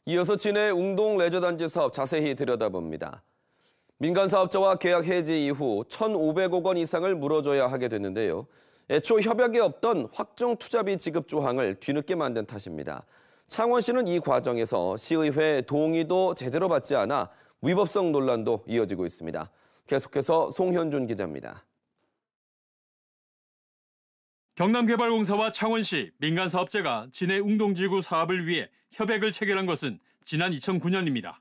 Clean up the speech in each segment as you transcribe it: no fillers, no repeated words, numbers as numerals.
이어서 진해 웅동 레저단지 사업 자세히 들여다봅니다. 민간 사업자와 계약 해지 이후 1,500억 원 이상을 물어줘야 하게 됐는데요. 애초 협약에 없던 확정 투자비 지급 조항을 뒤늦게 만든 탓입니다. 창원시는 이 과정에서 시의회 동의도 제대로 받지 않아 위법성 논란도 이어지고 있습니다. 계속해서 송현준 기자입니다. 경남개발공사와 창원시, 민간사업자가 진해 웅동지구 사업을 위해 협약을 체결한 것은 지난 2009년입니다.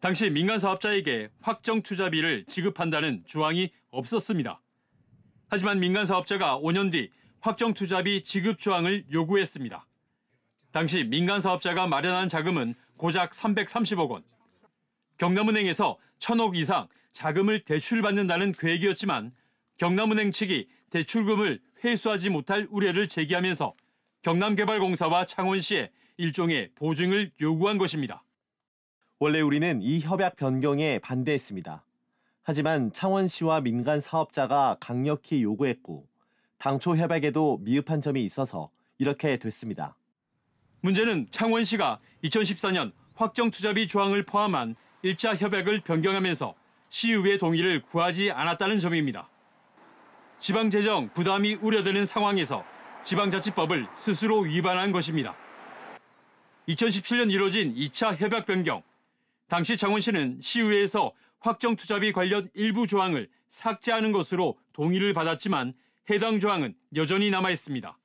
당시 민간사업자에게 확정 투자비를 지급한다는 조항이 없었습니다. 하지만 민간사업자가 5년 뒤 확정 투자비 지급 조항을 요구했습니다. 당시 민간사업자가 마련한 자금은 고작 330억 원. 경남은행에서 1,000억 이상 자금을 대출받는다는 계획이었지만 경남은행 측이 대출금을 회수하지 못할 우려를 제기하면서 경남개발공사와 창원시에 일종의 보증을 요구한 것입니다. 원래 우리는 이 협약 변경에 반대했습니다. 하지만 창원시와 민간 사업자가 강력히 요구했고 당초 협약에도 미흡한 점이 있어서 이렇게 됐습니다. 문제는 창원시가 2014년 확정투자비 조항을 포함한 1차 협약을 변경하면서 시의회 동의를 구하지 않았다는 점입니다. 지방재정 부담이 우려되는 상황에서 지방자치법을 스스로 위반한 것입니다. 2017년 이뤄진 2차 협약 변경. 당시 창원시는 시의회에서 확정투자비 관련 일부 조항을 삭제하는 것으로 동의를 받았지만 해당 조항은 여전히 남아있습니다.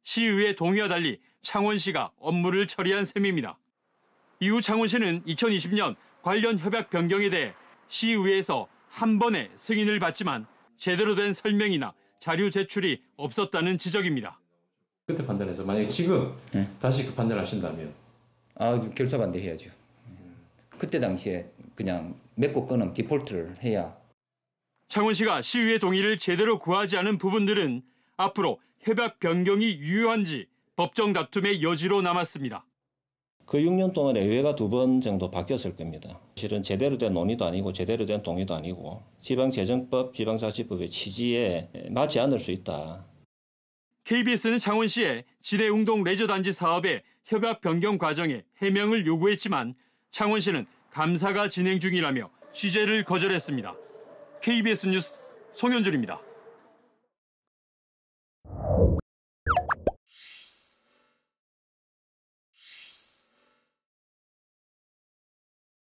시의회 동의와 달리 창원시가 업무를 처리한 셈입니다. 이후 창원시는 2020년 관련 협약 변경에 대해 시의회에서 한 번에 승인을 받지만 제대로 된 설명이나 자료 제출이 없었다는 지적입니다. 그때 판단해서 만약에 지금 다시 그 판단을 하신다면? 결사 반대해야죠. 그때 당시에 그냥 맺고 끊음 디폴트를 해야. 창원시가 시의회 동의를 제대로 구하지 않은 부분들은 앞으로 협약 변경이 유효한지 법정 다툼의 여지로 남았습니다. 그 6년 동안에 의회가 2번 정도 바뀌었을 겁니다. 실은 제대로 된 논의도 아니고 제대로 된 동의도 아니고 지방재정법, 지방자치법의 취지에 맞지 않을 수 있다. KBS는 창원시에 진해 웅동 레저단지 사업의 협약 변경 과정에 해명을 요구했지만 창원시는 감사가 진행 중이라며 취재를 거절했습니다. KBS 뉴스 송현준입니다.